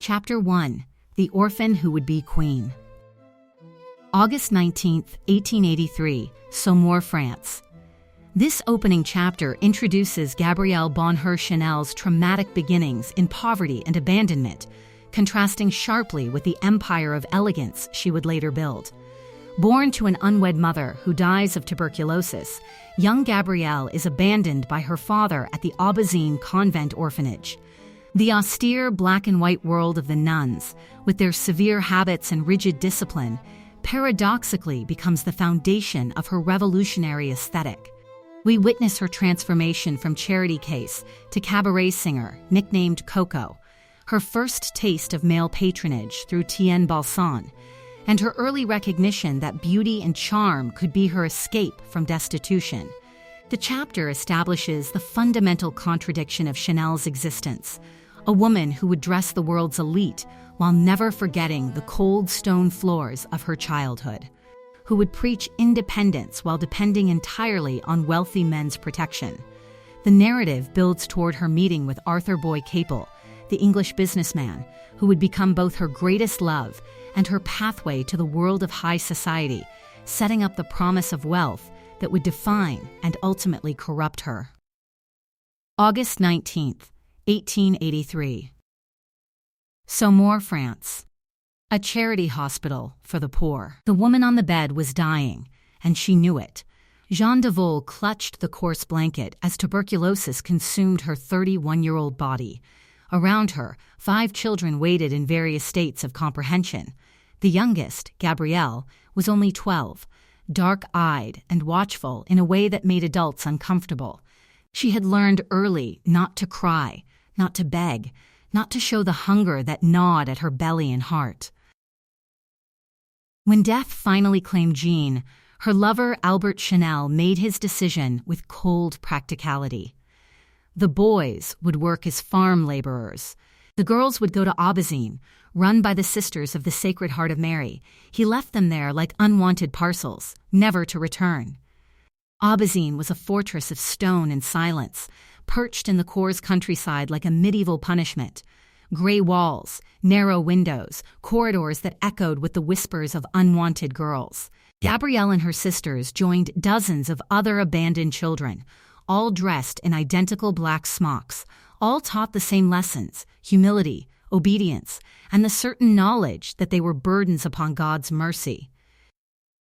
Chapter 1. The Orphan Who Would Be Queen. August 19, 1883, Saumur, France. This opening chapter introduces Gabrielle Bonheur Chanel's traumatic beginnings in poverty and abandonment, contrasting sharply with the empire of elegance she would later build. Born to an unwed mother who dies of tuberculosis, young Gabrielle is abandoned by her father at the Aubazine convent orphanage. The austere black-and-white world of the nuns, with their severe habits and rigid discipline, paradoxically becomes the foundation of her revolutionary aesthetic. We witness her transformation from charity case to cabaret singer, nicknamed Coco, her first taste of male patronage through Tien Balsan, and her early recognition that beauty and charm could be her escape from destitution. The chapter establishes the fundamental contradiction of Chanel's existence, a woman who would dress the world's elite while never forgetting the cold stone floors of her childhood, who would preach independence while depending entirely on wealthy men's protection. The narrative builds toward her meeting with Arthur Boy Capel, the English businessman, who would become both her greatest love and her pathway to the world of high society, setting up the promise of wealth that would define and ultimately corrupt her. August 19th, 1883. Saumur, France. A charity hospital for the poor. The woman on the bed was dying, and she knew it. Jeanne Devol clutched the coarse blanket as tuberculosis consumed her 31-year-old body. Around her, 5 children waited in various states of comprehension. The youngest, Gabrielle, was only 12, dark-eyed and watchful in a way that made adults uncomfortable. She had learned early not to cry, not to beg, not to show the hunger that gnawed at her belly and heart. When death finally claimed Jeanne, her lover Albert Chanel made his decision with cold practicality. The boys would work as farm laborers. The girls would go to Aubazine, run by the Sisters of the Sacred Heart of Mary. He left them there like unwanted parcels, never to return. Aubazine was a fortress of stone and silence, perched in the Corps countryside like a medieval punishment. Gray walls, narrow windows, corridors that echoed with the whispers of unwanted girls. Gabrielle and her sisters joined dozens of other abandoned children, all dressed in identical black smocks, all taught the same lessons: humility, obedience, and the certain knowledge that they were burdens upon God's mercy.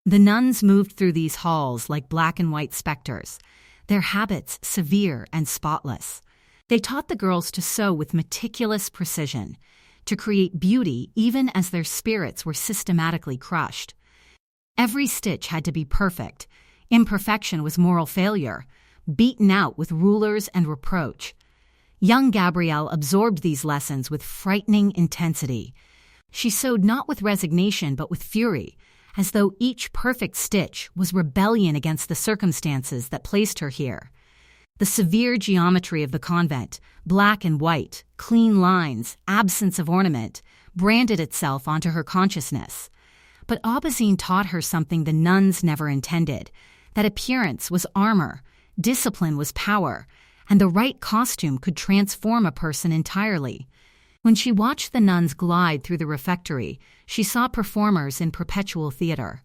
The nuns moved through these halls like black and white specters, their habits severe and spotless. They taught the girls to sew with meticulous precision, to create beauty even as their spirits were systematically crushed. Every stitch had to be perfect. Imperfection was moral failure, beaten out with rulers and reproach. Young Gabrielle absorbed these lessons with frightening intensity. She sewed not with resignation but with fury, as though each perfect stitch was rebellion against the circumstances that placed her here. The severe geometry of the convent, black and white, clean lines, absence of ornament, branded itself onto her consciousness. But Aubazine taught her something the nuns never intended, that appearance was armor, discipline was power, and the right costume could transform a person entirely. When she watched the nuns glide through the refectory, she saw performers in perpetual theater.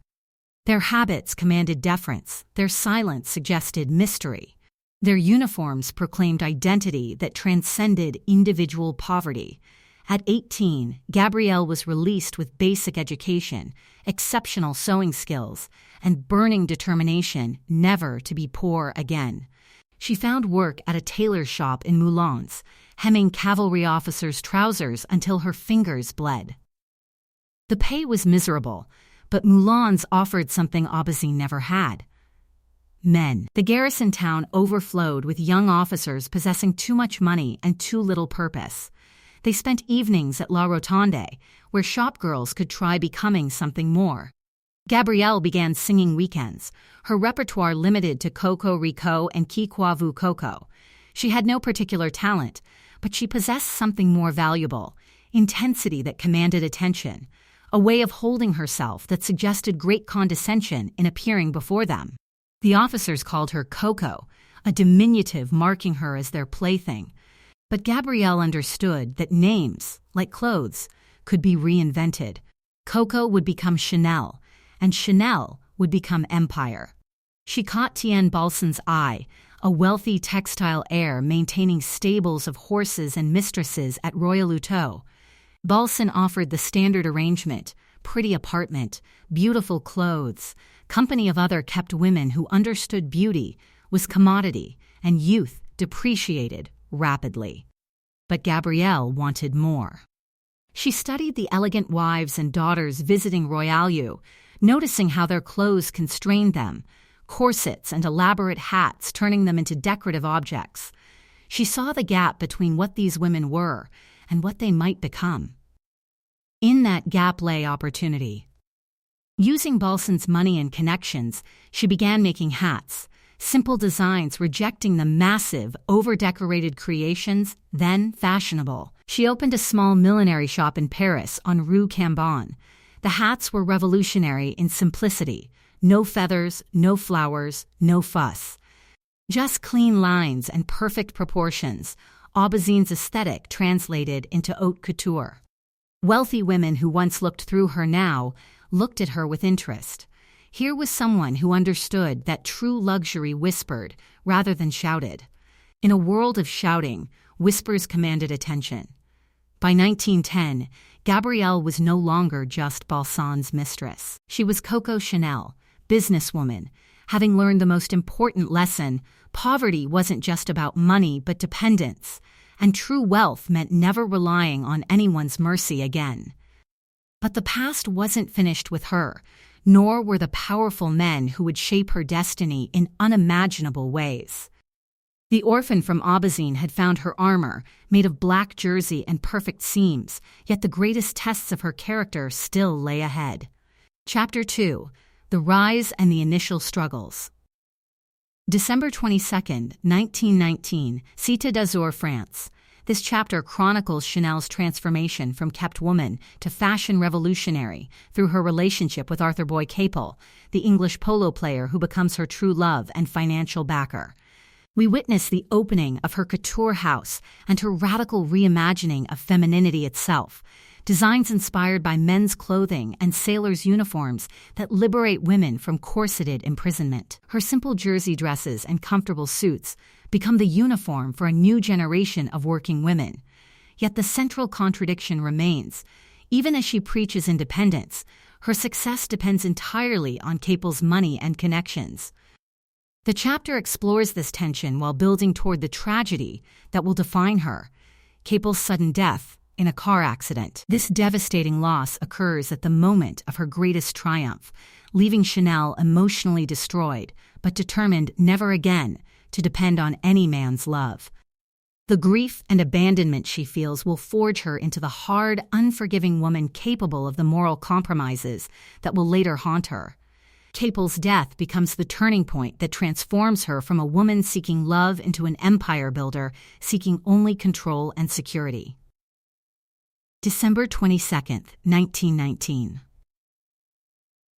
Their habits commanded deference, their silence suggested mystery. Their uniforms proclaimed identity that transcended individual poverty. At 18, Gabrielle was released with basic education, exceptional sewing skills, and burning determination never to be poor again. She found work at a tailor's shop in Moulins, hemming cavalry officers' trousers until her fingers bled. The pay was miserable, but Moulins offered something Aubazine never had: men. The garrison town overflowed with young officers possessing too much money and too little purpose. They spent evenings at La Rotonde, where shopgirls could try becoming something more. Gabrielle began singing weekends, her repertoire limited to Coco Rico and Qui Quoi Vu Coco. She had no particular talent, but she possessed something more valuable: intensity that commanded attention, a way of holding herself that suggested great condescension in appearing before them. The officers called her Coco, a diminutive marking her as their plaything. But Gabrielle understood that names, like clothes, could be reinvented. Coco would become Chanel, and Chanel would become Empire. She caught Tien Balsan's eye, a wealthy textile heir maintaining stables of horses and mistresses at Royal Uto. Balsan offered the standard arrangement: pretty apartment, beautiful clothes, company of other kept women who understood beauty was commodity and youth depreciated rapidly. But Gabrielle wanted more. She studied the elegant wives and daughters visiting Royale, noticing how their clothes constrained them, corsets and elaborate hats turning them into decorative objects. She saw the gap between what these women were and what they might become. In that gap lay opportunity. Using Balsan's money and connections, she began making hats, simple designs rejecting the massive, over-decorated creations then fashionable. She opened a small millinery shop in Paris on Rue Cambon. The hats were revolutionary in simplicity: no feathers, no flowers, no fuss. Just clean lines and perfect proportions, Aubazine's aesthetic translated into haute couture. Wealthy women who once looked through her now looked at her with interest. Here was someone who understood that true luxury whispered rather than shouted. In a world of shouting, whispers commanded attention. By 1910, Gabrielle was no longer just Balsan's mistress. She was Coco Chanel, businesswoman, having learned the most important lesson: poverty wasn't just about money but dependence, and true wealth meant never relying on anyone's mercy again. But the past wasn't finished with her, nor were the powerful men who would shape her destiny in unimaginable ways. The orphan from Aubazine had found her armor, made of black jersey and perfect seams, yet the greatest tests of her character still lay ahead. Chapter 2: The Rise and the Initial Struggles. December 22, 1919, Cité d'Azur, France. This chapter chronicles Chanel's transformation from kept woman to fashion revolutionary through her relationship with Arthur Boy Capel, the English polo player who becomes her true love and financial backer. We witness the opening of her couture house and her radical reimagining of femininity itself, designs inspired by men's clothing and sailors' uniforms that liberate women from corseted imprisonment. Her simple jersey dresses and comfortable suits become the uniform for a new generation of working women. Yet the central contradiction remains. Even as she preaches independence, her success depends entirely on Capel's money and connections. The chapter explores this tension while building toward the tragedy that will define her: Capel's sudden death in a car accident. This devastating loss occurs at the moment of her greatest triumph, leaving Chanel emotionally destroyed, but determined never again to depend on any man's love. The grief and abandonment she feels will forge her into the hard, unforgiving woman capable of the moral compromises that will later haunt her. Capel's death becomes the turning point that transforms her from a woman seeking love into an empire builder seeking only control and security. December 22, 1919.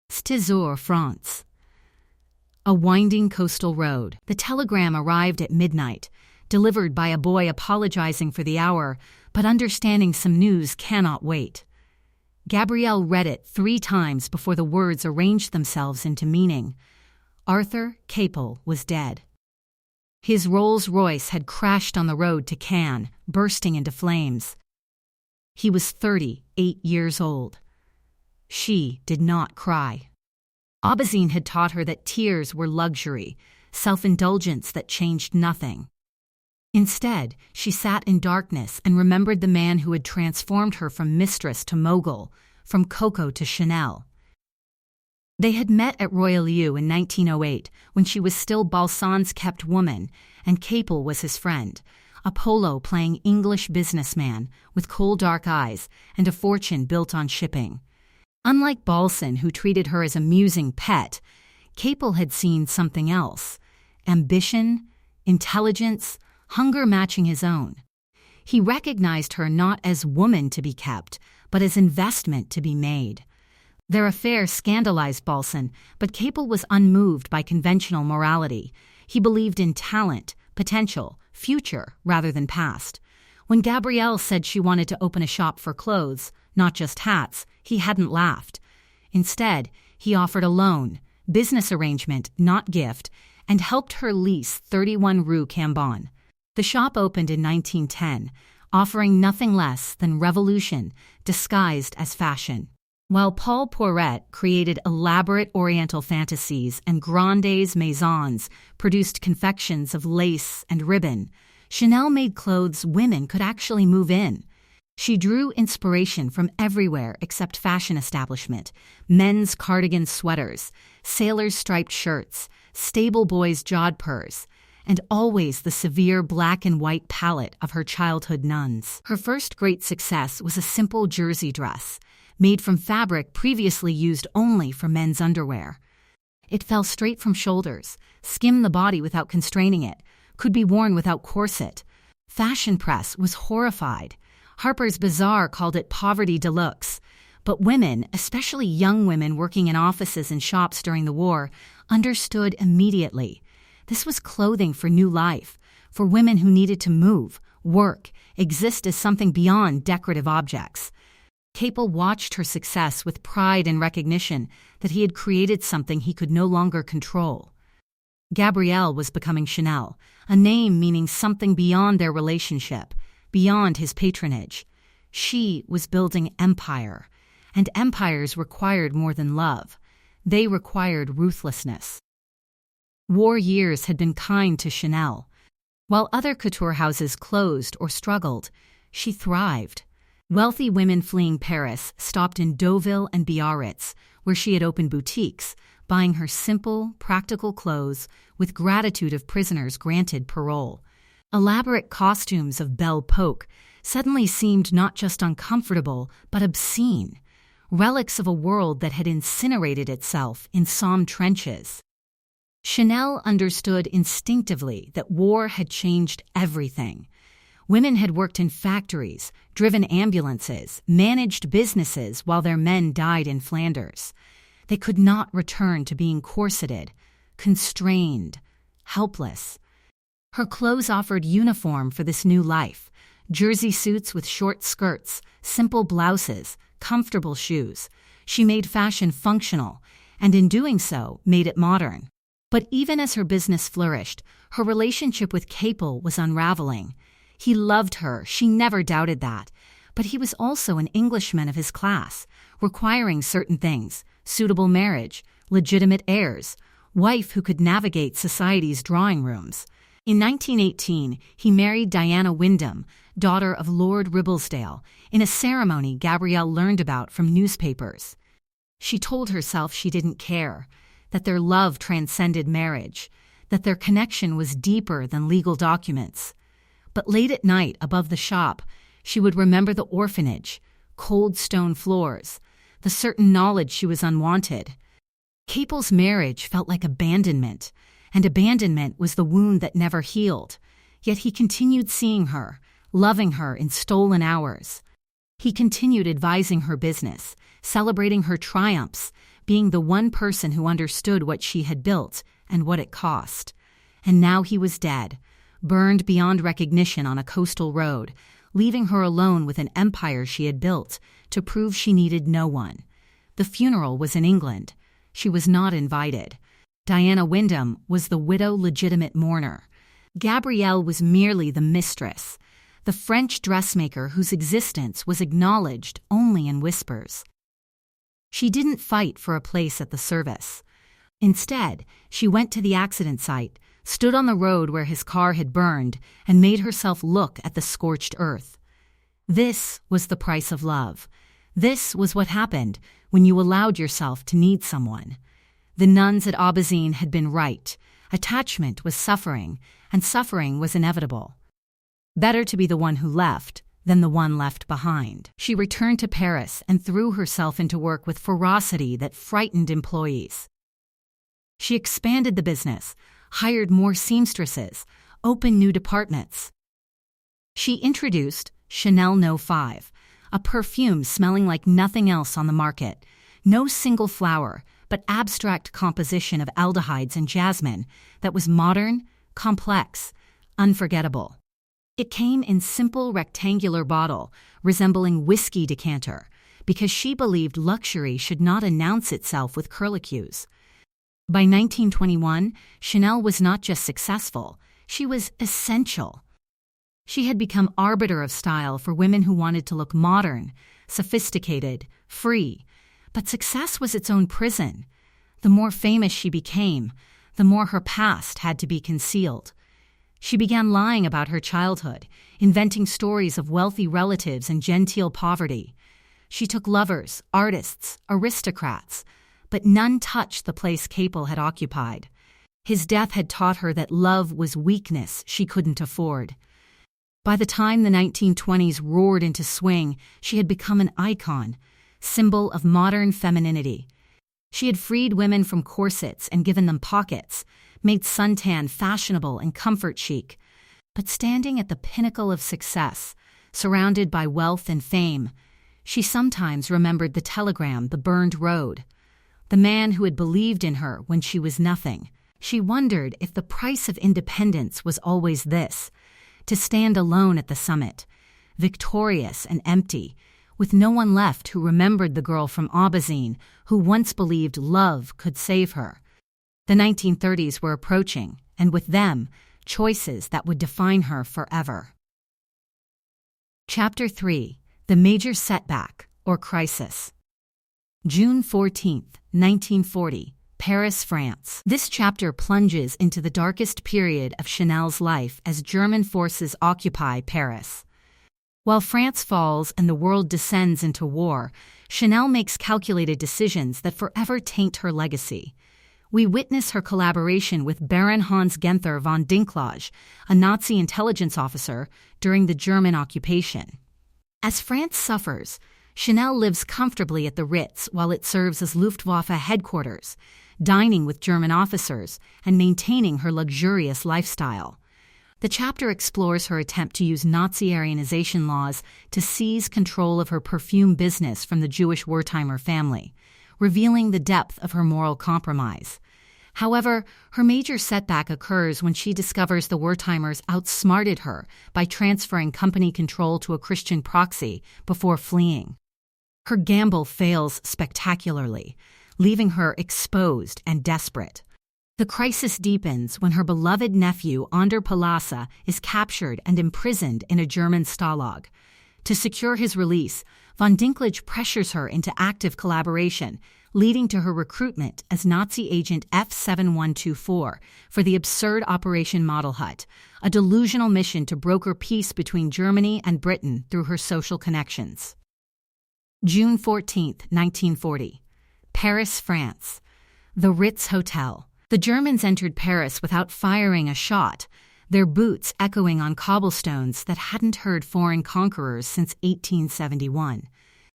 Stizur, France. A winding coastal road. The telegram arrived at midnight, delivered by a boy apologizing for the hour, but understanding some news cannot wait. Gabrielle read it 3 times before the words arranged themselves into meaning. Arthur Capel was dead. His Rolls-Royce had crashed on the road to Cannes, bursting into flames. He was 38 years old. She did not cry. Aubazine had taught her that tears were luxury, self-indulgence that changed nothing. Instead, she sat in darkness and remembered the man who had transformed her from mistress to mogul, from Coco to Chanel. They had met at Royal U in 1908 when she was still Balsan's kept woman, and Capel was his friend, a polo-playing English businessman with cold dark eyes and a fortune built on shipping. Unlike Balsan, who treated her as a musing pet, Capel had seen something else: ambition, intelligence, hunger matching his own. He recognized her not as woman to be kept, but as investment to be made. Their affair scandalized Balsan, but Capel was unmoved by conventional morality. He believed in talent, potential, future rather than past. When Gabrielle said she wanted to open a shop for clothes, not just hats, he hadn't laughed. Instead, he offered a loan, business arrangement, not gift, and helped her lease 31 Rue Cambon. The shop opened in 1910, offering nothing less than revolution disguised as fashion. While Paul Poiret created elaborate oriental fantasies and Grandes Maisons produced confections of lace and ribbon, Chanel made clothes women could actually move in. She drew inspiration from everywhere except fashion establishment: men's cardigan sweaters, sailors' striped shirts, stable boys' jodhpurs, and always the severe black and white palette of her childhood nuns. Her first great success was a simple jersey dress, made from fabric previously used only for men's underwear. It fell straight from shoulders, skimmed the body without constraining it, could be worn without corset. Fashion press was horrified. Harper's Bazaar called it poverty deluxe. But women, especially young women working in offices and shops during the war, understood immediately. This was clothing for new life, for women who needed to move, work, exist as something beyond decorative objects. Capel watched her success with pride and recognition that he had created something he could no longer control. Gabrielle was becoming Chanel, a name meaning something beyond their relationship, beyond his patronage. She was building empire, and empires required more than love. They required ruthlessness. War years had been kind to Chanel. While other couture houses closed or struggled, she thrived. Wealthy women fleeing Paris stopped in Deauville and Biarritz, where she had opened boutiques, buying her simple, practical clothes with gratitude of prisoners granted parole. Elaborate costumes of Belle Époque suddenly seemed not just uncomfortable, but obscene, relics of a world that had incinerated itself in Somme trenches. Chanel understood instinctively that war had changed everything. Women had worked in factories, driven ambulances, managed businesses while their men died in Flanders. They could not return to being corseted, constrained, helpless. Her clothes offered uniform for this new life: jersey suits with short skirts, simple blouses, comfortable shoes. She made fashion functional, and in doing so, made it modern. But even as her business flourished, her relationship with Capel was unraveling. He loved her, she never doubted that, but he was also an Englishman of his class, requiring certain things: suitable marriage, legitimate heirs, wife who could navigate society's drawing rooms. In 1918, he married Diana Wyndham, daughter of Lord Ribblesdale, in a ceremony Gabrielle learned about from newspapers. She told herself she didn't care, that their love transcended marriage, that their connection was deeper than legal documents. But late at night, above the shop, she would remember the orphanage, cold stone floors, the certain knowledge she was unwanted. Capel's marriage felt like abandonment, and abandonment was the wound that never healed. Yet he continued seeing her, loving her in stolen hours. He continued advising her business, celebrating her triumphs, being the one person who understood what she had built and what it cost. And now he was dead, burned beyond recognition on a coastal road, leaving her alone with an empire she had built to prove she needed no one. The funeral was in England. She was not invited. Diana Wyndham was the widow legitimate mourner. Gabrielle was merely the mistress, the French dressmaker whose existence was acknowledged only in whispers. She didn't fight for a place at the service. Instead, she went to the accident site, stood on the road where his car had burned, and made herself look at the scorched earth. This was the price of love. This was what happened when you allowed yourself to need someone. The nuns at Aubazine had been right. Attachment was suffering, and suffering was inevitable. Better to be the one who left than the one left behind. She returned to Paris and threw herself into work with ferocity that frightened employees. She expanded the business, hired more seamstresses, opened new departments. She introduced Chanel No. 5, a perfume smelling like nothing else on the market. No single flower, but abstract composition of aldehydes and jasmine that was modern, complex, unforgettable. It came in simple rectangular bottle, resembling whiskey decanter, because she believed luxury should not announce itself with curlicues. By 1921, Chanel was not just successful, she was essential. She had become arbiter of style for women who wanted to look modern, sophisticated, free. But success was its own prison. The more famous she became, the more her past had to be concealed. She began lying about her childhood, inventing stories of wealthy relatives and genteel poverty. She took lovers, artists, aristocrats, but none touched the place Capel had occupied. His death had taught her that love was weakness she couldn't afford. By the time the 1920s roared into swing, she had become an icon, symbol of modern femininity. She had freed women from corsets and given them pockets, made suntan fashionable and comfort chic. But standing at the pinnacle of success, surrounded by wealth and fame, she sometimes remembered the telegram, the burned road, the man who had believed in her when she was nothing. She wondered if the price of independence was always this: to stand alone at the summit, victorious and empty, with no one left who remembered the girl from Aubazine who once believed love could save her. The 1930s were approaching, and with them, choices that would define her forever. Chapter 3: The Major Setback, or Crisis. June 14, 1940, Paris, France. This chapter plunges into the darkest period of Chanel's life as German forces occupy Paris. While France falls and the world descends into war, Chanel makes calculated decisions that forever taint her legacy. We witness her collaboration with Baron Hans Günther von Dincklage, a Nazi intelligence officer, during the German occupation. As France suffers, Chanel lives comfortably at the Ritz while it serves as Luftwaffe headquarters, dining with German officers and maintaining her luxurious lifestyle. The chapter explores her attempt to use Nazi Aryanization laws to seize control of her perfume business from the Jewish Wertheimer family, revealing the depth of her moral compromise. However, her major setback occurs when she discovers the Wertheimers outsmarted her by transferring company control to a Christian proxy before fleeing. Her gamble fails spectacularly, leaving her exposed and desperate. The crisis deepens when her beloved nephew, Ander Palasa, is captured and imprisoned in a German stalag. To secure his release, von Dincklage pressures her into active collaboration, leading to her recruitment as Nazi agent F7124 for the absurd Operation Model Hut, a delusional mission to broker peace between Germany and Britain through her social connections. June 14, 1940. Paris, France. The Ritz Hotel. The Germans entered Paris without firing a shot, their boots echoing on cobblestones that hadn't heard foreign conquerors since 1871.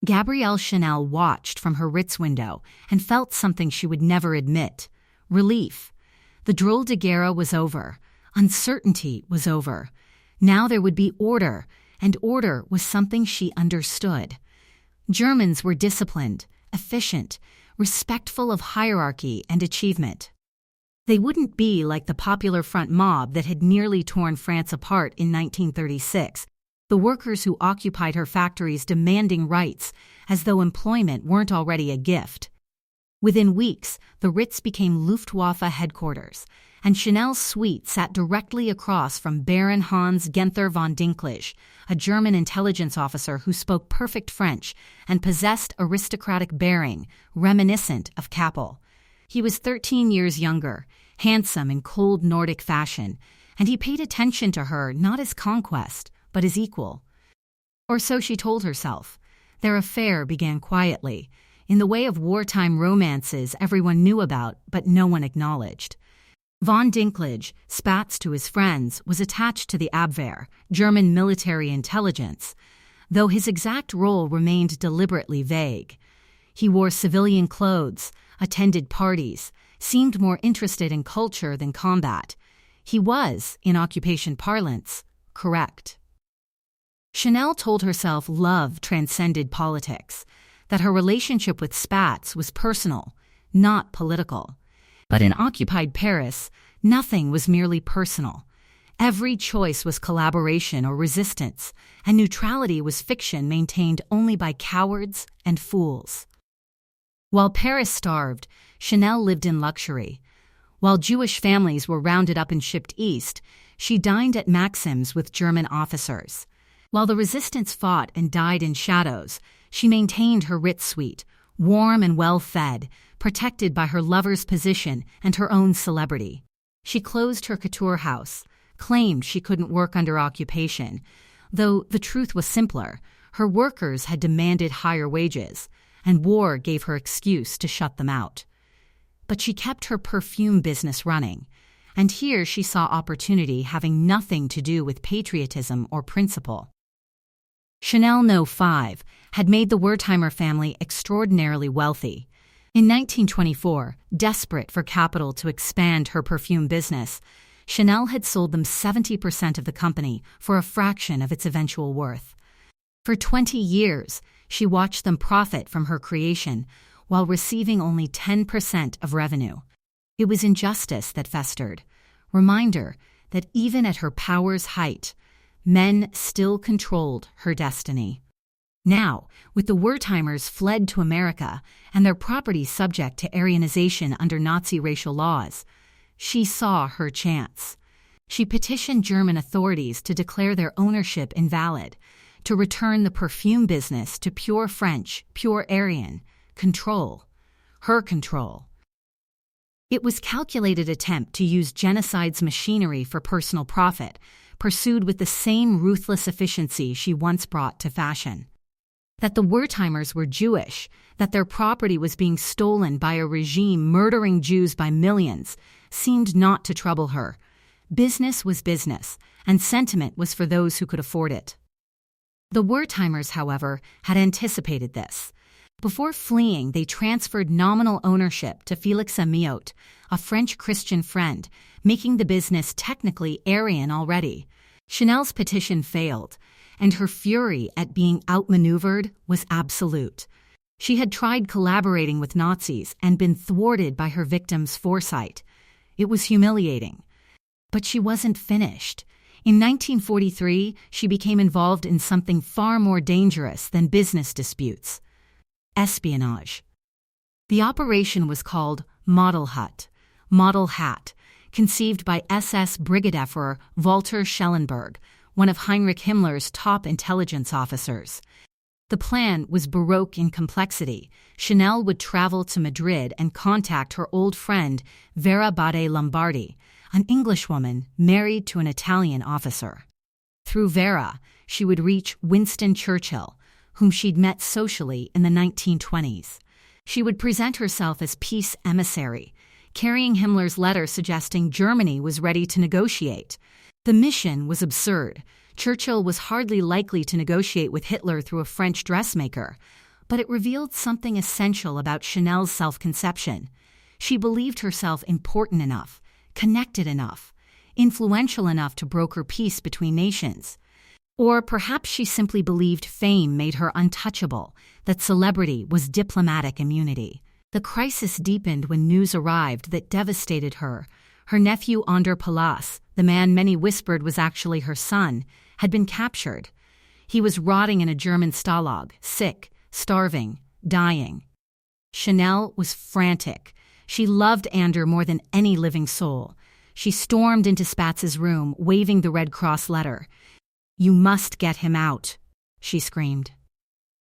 Gabrielle Chanel watched from her Ritz window and felt something she would never admit: relief. The drôle de guerre was over. Uncertainty was over. Now there would be order, and order was something she understood. Germans were disciplined, efficient, respectful of hierarchy and achievement. They wouldn't be like the Popular Front mob that had nearly torn France apart in 1936, the workers who occupied her factories demanding rights as though employment weren't already a gift. Within weeks, the Ritz became Luftwaffe headquarters, and Chanel's suite sat directly across from Baron Hans Günther von Dincklage, a German intelligence officer who spoke perfect French and possessed aristocratic bearing reminiscent of Capel. He was 13 years younger, handsome in cold Nordic fashion, and he paid attention to her not as conquest, but as equal. Or so she told herself. Their affair began quietly, in the way of wartime romances everyone knew about but no one acknowledged. Von Dincklage, spats to his friends, was attached to the Abwehr, German military intelligence, though his exact role remained deliberately vague. He wore civilian clothes, attended parties, seemed more interested in culture than combat. He was, in occupation parlance, correct. Chanel told herself love transcended politics, that her relationship with Spatz was personal, not political. But in occupied Paris, nothing was merely personal. Every choice was collaboration or resistance, and neutrality was fiction maintained only by cowards and fools. While Paris starved, Chanel lived in luxury. While Jewish families were rounded up and shipped east, she dined at Maxim's with German officers. While the resistance fought and died in shadows, she maintained her Ritz suite, warm and well-fed, protected by her lover's position and her own celebrity. She closed her couture house, claimed she couldn't work under occupation, though the truth was simpler. Her workers had demanded higher wages, and war gave her excuse to shut them out. But she kept her perfume business running, and here she saw opportunity having nothing to do with patriotism or principle. Chanel No. 5 had made the Wertheimer family extraordinarily wealthy. In 1924, desperate for capital to expand her perfume business, Chanel had sold them 70% of the company for a fraction of its eventual worth. For 20 years, she watched them profit from her creation while receiving only 10% of revenue. It was injustice that festered. Reminder that even at her power's height, men still controlled her destiny. Now, with the Wertheimers fled to America and their property subject to Aryanization under Nazi racial laws, she saw her chance. She petitioned German authorities to declare their ownership invalid, to return the perfume business to pure French, pure Aryan control, her control. It was a calculated attempt to use genocide's machinery for personal profit, pursued with the same ruthless efficiency she once brought to fashion. That the Wertheimers were Jewish, that their property was being stolen by a regime murdering Jews by millions, seemed not to trouble her. Business was business, and sentiment was for those who could afford it. The Wertheimers, however, had anticipated this. Before fleeing, they transferred nominal ownership to Félix Amiot, a French Christian friend, making the business technically Aryan already. Chanel's petition failed, and her fury at being outmaneuvered was absolute. She had tried collaborating with Nazis and been thwarted by her victims' foresight. It was humiliating. But she wasn't finished. In 1943, she became involved in something far more dangerous than business disputes: espionage. The operation was called Model Hat, conceived by SS Brigadefuhrer Walter Schellenberg, one of Heinrich Himmler's top intelligence officers. The plan was baroque in complexity. Chanel would travel to Madrid and contact her old friend Vera Bade Lombardi, an Englishwoman married to an Italian officer. Through Vera, she would reach Winston Churchill, whom she'd met socially in the 1920s. She would present herself as peace emissary, carrying Himmler's letter suggesting Germany was ready to negotiate. The mission was absurd. Churchill was hardly likely to negotiate with Hitler through a French dressmaker, but it revealed something essential about Chanel's self-conception. She believed herself important enough, connected enough, influential enough to broker peace between nations. Or perhaps she simply believed fame made her untouchable, that celebrity was diplomatic immunity. The crisis deepened when news arrived that devastated her. Her nephew Ander Palas, the man many whispered was actually her son, had been captured. He was rotting in a German stalag, sick, starving, dying. Chanel was frantic. She loved Ander more than any living soul. She stormed into Spatz's room, waving the Red Cross letter. "You must get him out," she screamed.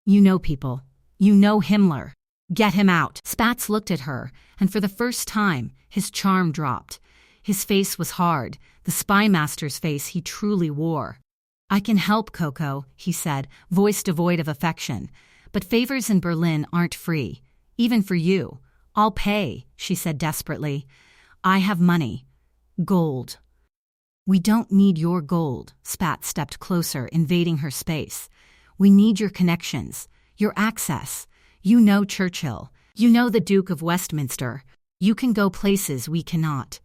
"You know people. You know Himmler. Get him out." Spatz looked at her, and for the first time, his charm dropped. His face was hard, the spy master's face he truly wore. "I can help, Coco," he said, voice devoid of affection. "But favors in Berlin aren't free. Even for you. I'll pay," she said desperately. "I have money. Gold." "We don't need your gold," Spatz stepped closer, invading her space. "We need your connections, your access. You know Churchill. You know the Duke of Westminster. You can go places we cannot."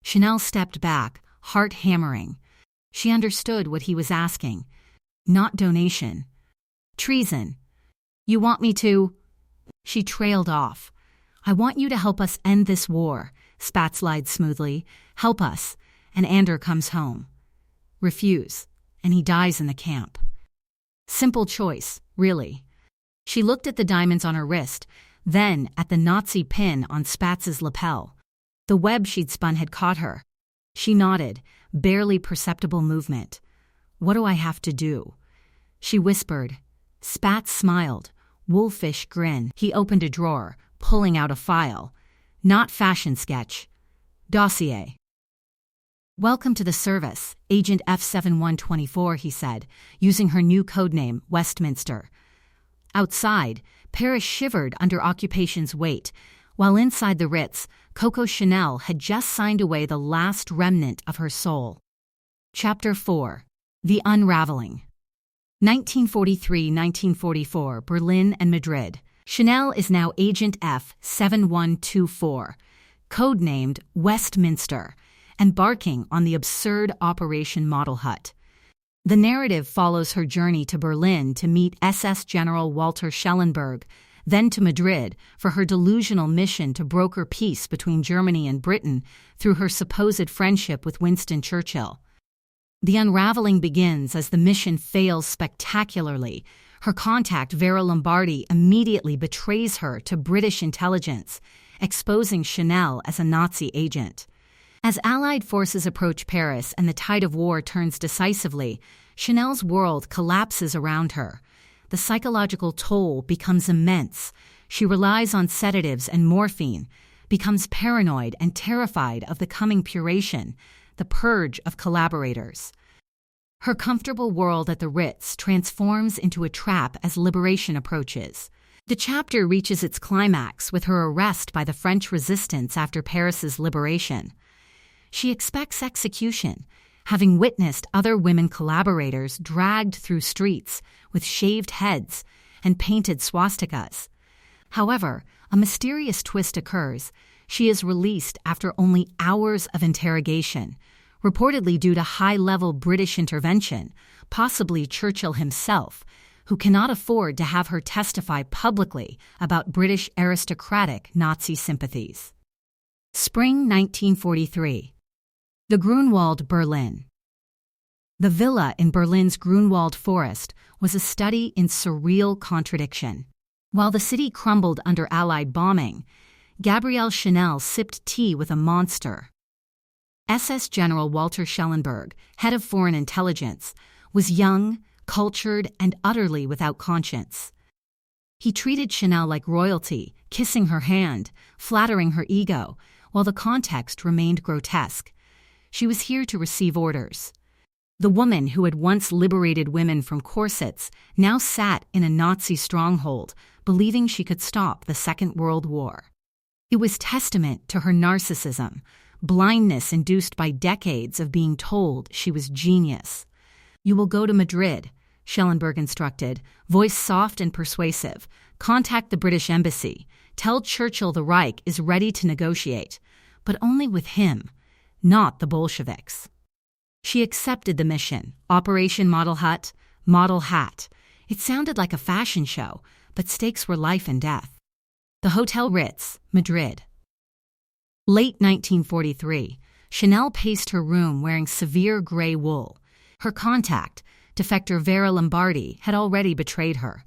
Chanel stepped back, heart hammering. She understood what he was asking. Not donation. Treason. "You want me to—" She trailed off. "I want you to help us end this war," Spatz lied smoothly. "Help us, and Ander comes home. refuse, and he dies in the camp. Simple choice, really. She looked at the diamonds on her wrist, then at the Nazi pin on Spatz's lapel. The web she'd spun had caught her. She nodded, barely perceptible movement. What do I have to do? She whispered. Spatz smiled, wolfish grin. He opened a drawer, pulling out a file. Not fashion sketch. Dossier. Welcome to the service, Agent F7124, he said, using her new codename, Westminster. Outside, Paris shivered under occupation's weight, while inside the Ritz, Coco Chanel had just signed away the last remnant of her soul. Chapter 4. The Unraveling. 1943-1944, Berlin and Madrid. Chanel is now Agent F7124, codenamed Westminster, embarking on the absurd Operation Model Hut. The narrative follows her journey to Berlin to meet SS General Walter Schellenberg, then to Madrid for her delusional mission to broker peace between Germany and Britain through her supposed friendship with Winston Churchill. The unraveling begins as the mission fails spectacularly. Her contact, Vera Lombardi, immediately betrays her to British intelligence, exposing Chanel as a Nazi agent. As Allied forces approach Paris and the tide of war turns decisively, Chanel's world collapses around her. The psychological toll becomes immense. She relies on sedatives and morphine, becomes paranoid and terrified of the coming puration, the purge of collaborators. Her comfortable world at the Ritz transforms into a trap as liberation approaches. The chapter reaches its climax with her arrest by the French resistance after Paris's liberation. She expects execution, having witnessed other women collaborators dragged through streets with shaved heads and painted swastikas. However, a mysterious twist occurs. She is released after only hours of interrogation, reportedly due to high-level British intervention, possibly Churchill himself, who cannot afford to have her testify publicly about British aristocratic Nazi sympathies. Spring 1943. The Grunwald, Berlin. The villa in Berlin's Grunwald forest was a study in surreal contradiction. While the city crumbled under Allied bombing, Gabrielle Chanel sipped tea with a monster. SS General Walter Schellenberg, head of foreign intelligence, was young, cultured, and utterly without conscience. He treated Chanel like royalty, kissing her hand, flattering her ego, while the context remained grotesque. She was here to receive orders. The woman who had once liberated women from corsets now sat in a Nazi stronghold, believing she could stop the Second World War. It was testament to her narcissism, blindness induced by decades of being told she was genius. You will go to Madrid, Schellenberg instructed, voice soft and persuasive. Contact the British embassy. Tell Churchill the Reich is ready to negotiate, but only with him, not the Bolsheviks. She accepted the mission. Operation Model Hut, Model Hat. It sounded like a fashion show, but stakes were life and death. The Hotel Ritz, Madrid. Late 1943, Chanel paced her room wearing severe gray wool. Her contact, defector Vera Lombardi, had already betrayed her.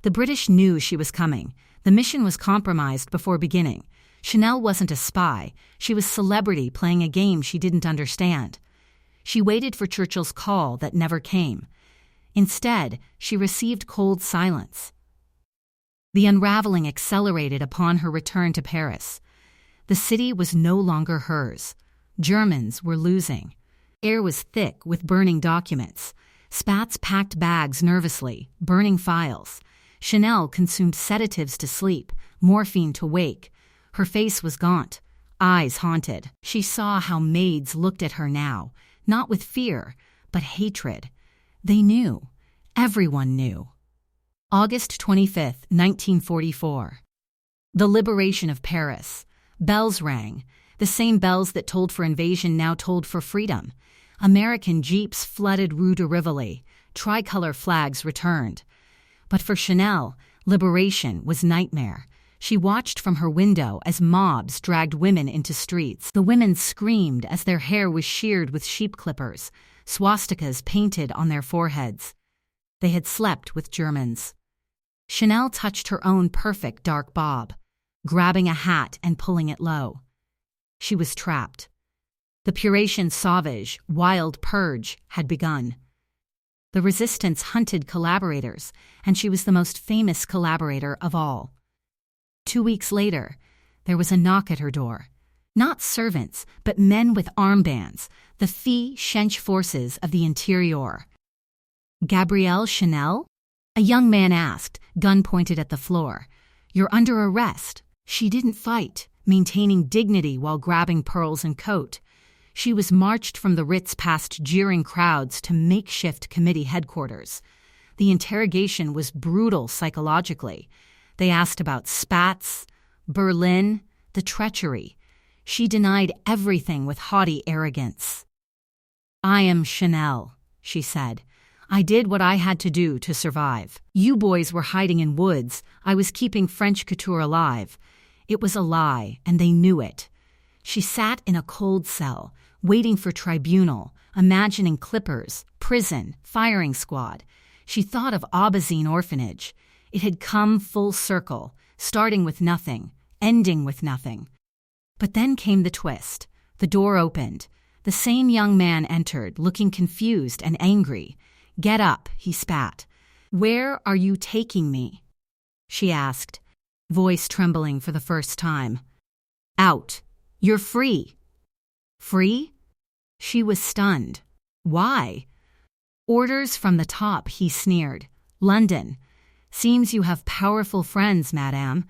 The British knew she was coming. The mission was compromised before beginning. Chanel wasn't a spy. She was celebrity playing a game she didn't understand. She waited for Churchill's call that never came. Instead, she received cold silence. The unraveling accelerated upon her return to Paris. The city was no longer hers. Germans were losing. Air was thick with burning documents. Spatz packed bags nervously, burning files. Chanel consumed sedatives to sleep, morphine to wake. Her face was gaunt, eyes haunted. She saw how maids looked at her now, not with fear, but hatred. They knew. Everyone knew. August 25, 1944. The liberation of Paris. Bells rang. The same bells that tolled for invasion now tolled for freedom. American jeeps flooded Rue de Rivoli. Tricolor flags returned. But for Chanel, liberation was nightmare. She watched from her window as mobs dragged women into streets. The women screamed as their hair was sheared with sheep clippers. swastikas painted on their foreheads. They had slept with Germans. Chanel touched her own perfect dark bob, grabbing a hat and pulling it low. She was trapped. The Puritan Sauvage, wild purge had begun. The resistance hunted collaborators, and she was the most famous collaborator of all. 2 weeks later, there was a knock at her door. Not servants, but men with armbands, the French forces of the interior. "Gabrielle Chanel?" A young man asked, gun pointed at the floor. "You're under arrest." She didn't fight, maintaining dignity while grabbing pearls and coat. She was marched from the Ritz past jeering crowds to makeshift committee headquarters. The interrogation was brutal psychologically. They asked about spats, Berlin, the treachery. She denied everything with haughty arrogance. "I am Chanel," she said. "I did what I had to do to survive. You boys were hiding in woods. I was keeping French couture alive. It was a lie, and they knew it." She sat in a cold cell, waiting for tribunal, imagining clippers, prison, firing squad. She thought of Aubazine orphanage. It had come full circle, starting with nothing, ending with nothing. But then came the twist. The door opened. The same young man entered, looking confused and angry. "Get up," he spat. "Where are you taking me?" she asked, voice trembling for the first time. "Out. You're free." "Free?" She was stunned. "Why?" "Orders from the top," he sneered. "London. Seems you have powerful friends, madame."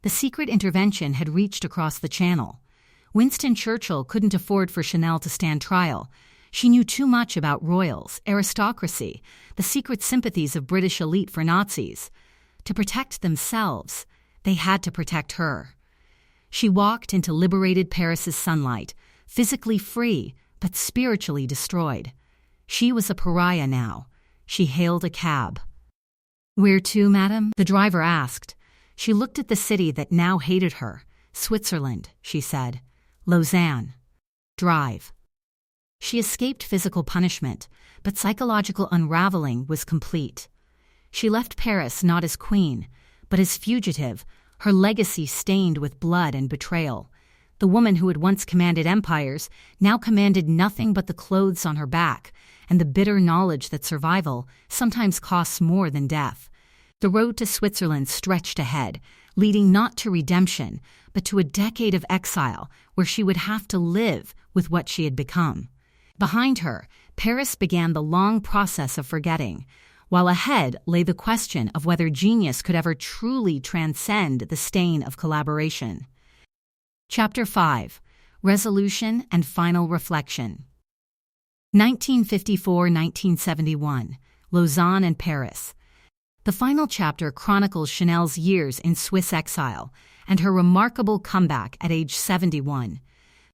The secret intervention had reached across the channel. Winston Churchill couldn't afford for Chanel to stand trial. She knew too much about royals, aristocracy, the secret sympathies of British elite for Nazis. To protect themselves, they had to protect her. She walked into liberated Paris's sunlight, physically free, but spiritually destroyed. She was a pariah now. She hailed a cab. "Where to, madam?" the driver asked. She looked at the city that now hated her. "Switzerland," she said. "Lausanne. Drive." She escaped physical punishment, but psychological unraveling was complete. She left Paris not as queen, but as fugitive, her legacy stained with blood and betrayal. The woman who had once commanded empires now commanded nothing but the clothes on her back and the bitter knowledge that survival sometimes costs more than death. The road to Switzerland stretched ahead, leading not to redemption, but to a decade of exile where she would have to live with what she had become. Behind her, Paris began the long process of forgetting, while ahead lay the question of whether genius could ever truly transcend the stain of collaboration. Chapter 5. Resolution and Final Reflection. 1954–1971, Lausanne and Paris. The final chapter chronicles Chanel's years in Swiss exile and her remarkable comeback at age 71.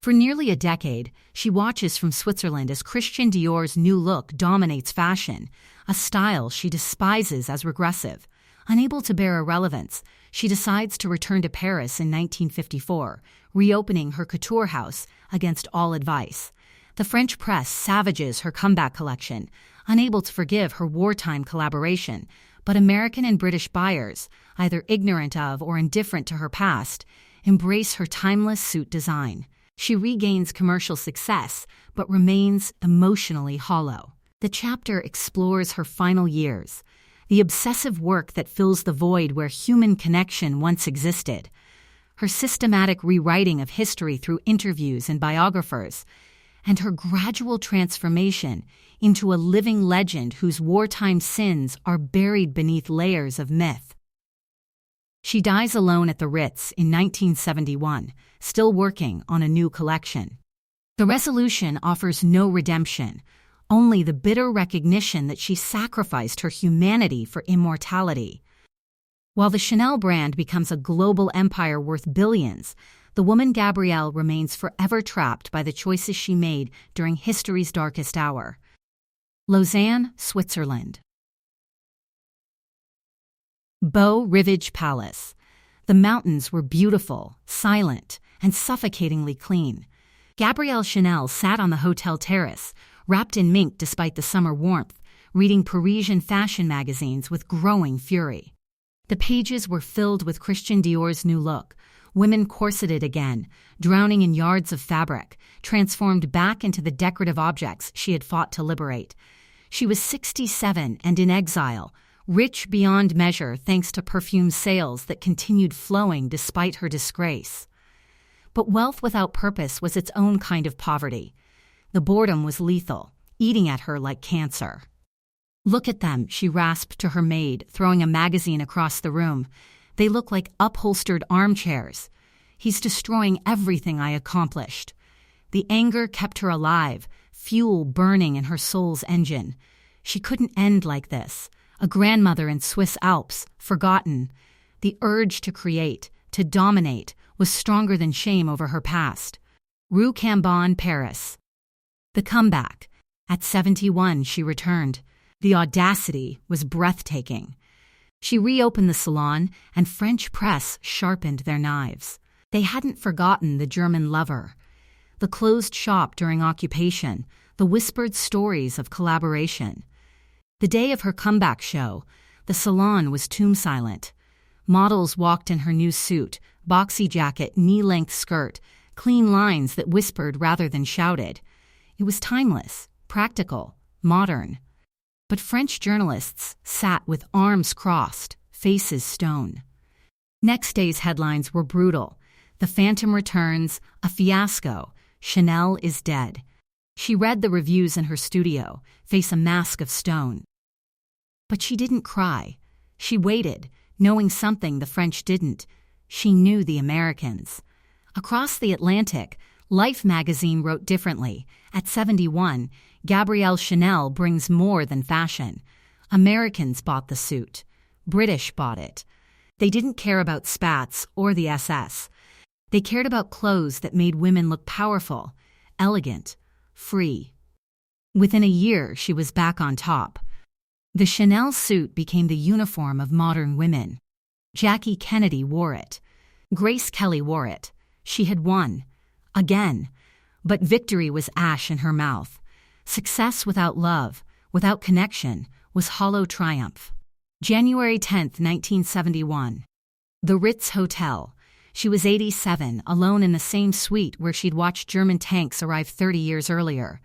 For nearly a decade, she watches from Switzerland as Christian Dior's new look dominates fashion, a style she despises as regressive. Unable to bear irrelevance, she decides to return to Paris in 1954, reopening her couture house against all advice. The French press savages her comeback collection, unable to forgive her wartime collaboration, but American and British buyers, either ignorant of or indifferent to her past, embrace her timeless suit design. She regains commercial success, but remains emotionally hollow. The chapter explores her final years, the obsessive work that fills the void where human connection once existed, her systematic rewriting of history through interviews and biographers, and her gradual transformation into a living legend whose wartime sins are buried beneath layers of myth. She dies alone at the Ritz in 1971, still working on a new collection. The resolution offers no redemption, only the bitter recognition that she sacrificed her humanity for immortality. While the Chanel brand becomes a global empire worth billions, the woman Gabrielle remains forever trapped by the choices she made during history's darkest hour. Lausanne, Switzerland. Beau Rivage Palace. The mountains were beautiful, silent, and suffocatingly clean. Gabrielle Chanel sat on the hotel terrace, wrapped in mink despite the summer warmth, reading Parisian fashion magazines with growing fury. The pages were filled with Christian Dior's new look, women corseted again, drowning in yards of fabric, transformed back into the decorative objects she had fought to liberate. She was 67 and in exile, rich beyond measure thanks to perfume sales that continued flowing despite her disgrace. But wealth without purpose was its own kind of poverty. The boredom was lethal, eating at her like cancer. "Look at them," she rasped to her maid, throwing a magazine across the room. "They look like upholstered armchairs. He's destroying everything I accomplished." The anger kept her alive, fuel burning in her soul's engine. She couldn't end like this. A grandmother in Swiss Alps, forgotten. The urge to create, to dominate, was stronger than shame over her past. Rue Cambon, Paris. The comeback. At 71, she returned. The audacity was breathtaking. She reopened the salon, and French press sharpened their knives. They hadn't forgotten the German lover. The closed shop during occupation, the whispered stories of collaboration. The day of her comeback show, the salon was tomb-silent. Models walked in her new suit, boxy jacket, knee-length skirt, clean lines that whispered rather than shouted. It was timeless, practical, modern. But French journalists sat with arms crossed, faces stone. Next day's headlines were brutal. The Phantom returns, a fiasco, Chanel is dead. She read the reviews in her studio, face a mask of stone. But she didn't cry. She waited, knowing something the French didn't. She knew the Americans. Across the Atlantic, Life magazine wrote differently. At 71, Gabrielle Chanel brings more than fashion. Americans bought the suit. British bought it. They didn't care about spats or the SS. They cared about clothes that made women look powerful, elegant, free. Within a year, she was back on top. The Chanel suit became the uniform of modern women. Jackie Kennedy wore it. Grace Kelly wore it. She had won. Again. But victory was ash in her mouth. Success without love, without connection, was hollow triumph. January 10th, 1971. The Ritz Hotel. She was 87, alone in the same suite where she'd watched German tanks arrive 30 years earlier.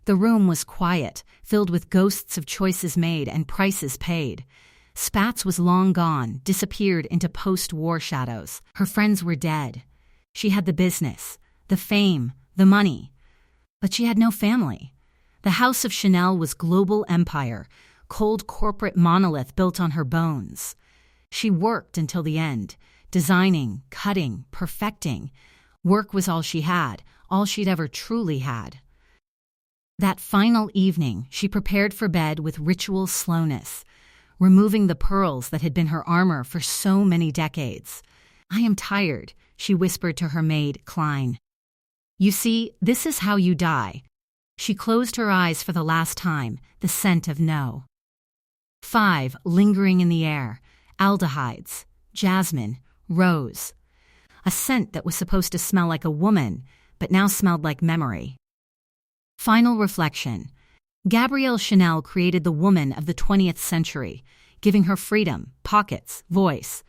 The room was quiet, filled with ghosts of choices made and prices paid. Spatz was long gone, disappeared into post-war shadows. Her friends were dead. She had the business, the fame, the money. But she had no family. The House of Chanel was global empire, cold corporate monolith built on her bones. She worked until the end, designing, cutting, perfecting. Work was all she had, all she'd ever truly had. That final evening, she prepared for bed with ritual slowness, removing the pearls that had been her armor for so many decades. "I am tired," she whispered to her maid, Klein. "You see, this is how you die." She closed her eyes for the last time, the scent of no. 5. Lingering in the air. Aldehydes. Jasmine. Rose. A scent that was supposed to smell like a woman, but now smelled like memory. Final reflection. Gabrielle Chanel created the woman of the 20th century, giving her freedom, pockets, voice.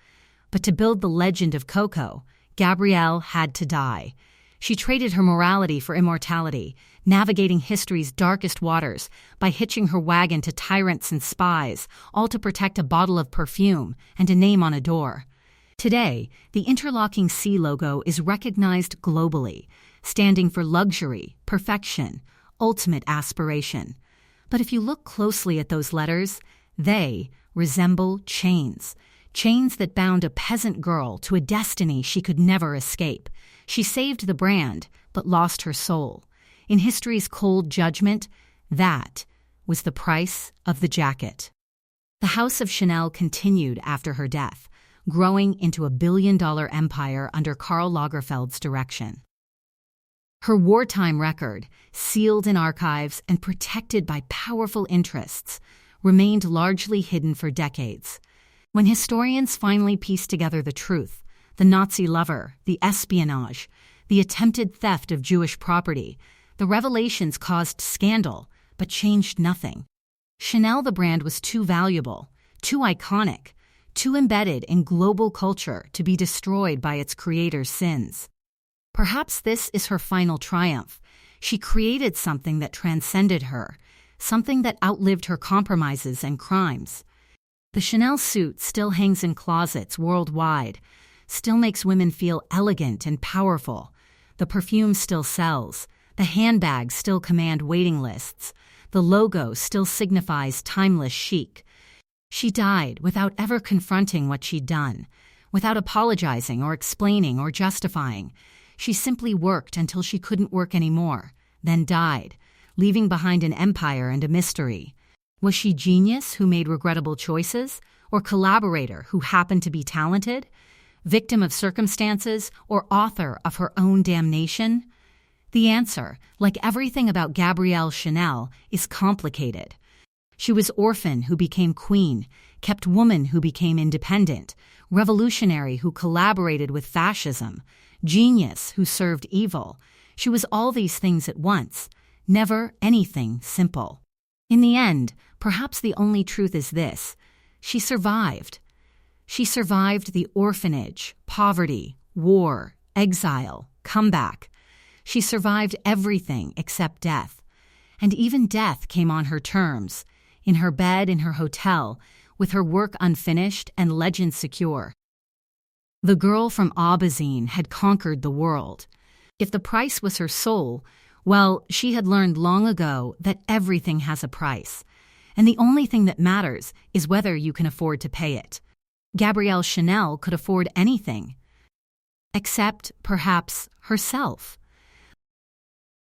But to build the legend of Coco, Gabrielle had to die. She traded her morality for immortality, navigating history's darkest waters by hitching her wagon to tyrants and spies, all to protect a bottle of perfume and a name on a door. Today, the interlocking C logo is recognized globally, standing for luxury, perfection, ultimate aspiration. But if you look closely at those letters, they resemble chains. Chains that bound a peasant girl to a destiny she could never escape. She saved the brand, but lost her soul. In history's cold judgment, that was the price of the jacket. The House of Chanel continued after her death, growing into a billion-dollar empire under Karl Lagerfeld's direction. Her wartime record, sealed in archives and protected by powerful interests, remained largely hidden for decades. When historians finally pieced together the truth, the Nazi lover, the espionage, the attempted theft of Jewish property, the revelations caused scandal, but changed nothing. Chanel the brand was too valuable, too iconic, too embedded in global culture to be destroyed by its creator's sins. Perhaps this is her final triumph. She created something that transcended her, something that outlived her compromises and crimes. The Chanel suit still hangs in closets worldwide, still makes women feel elegant and powerful. The perfume still sells. The handbags still command waiting lists. The logo still signifies timeless chic. She died without ever confronting what she'd done, without apologizing or explaining or justifying. She simply worked until she couldn't work anymore, then died, leaving behind an empire and a mystery. Was she genius who made regrettable choices, or collaborator who happened to be talented? Victim of circumstances, or author of her own damnation? The answer, like everything about Gabrielle Chanel, is complicated. She was orphan who became queen, kept woman who became independent, revolutionary who collaborated with fascism, genius who served evil. She was all these things at once, never anything simple. In the end, perhaps the only truth is this: she survived. She survived the orphanage, poverty, war, exile, comeback. She survived everything except death. And even death came on her terms, in her bed in her hotel, with her work unfinished and legend secure. The girl from Aubazine had conquered the world. If the price was her soul, well, she had learned long ago that everything has a price, and the only thing that matters is whether you can afford to pay it. Gabrielle Chanel could afford anything, except, perhaps, herself.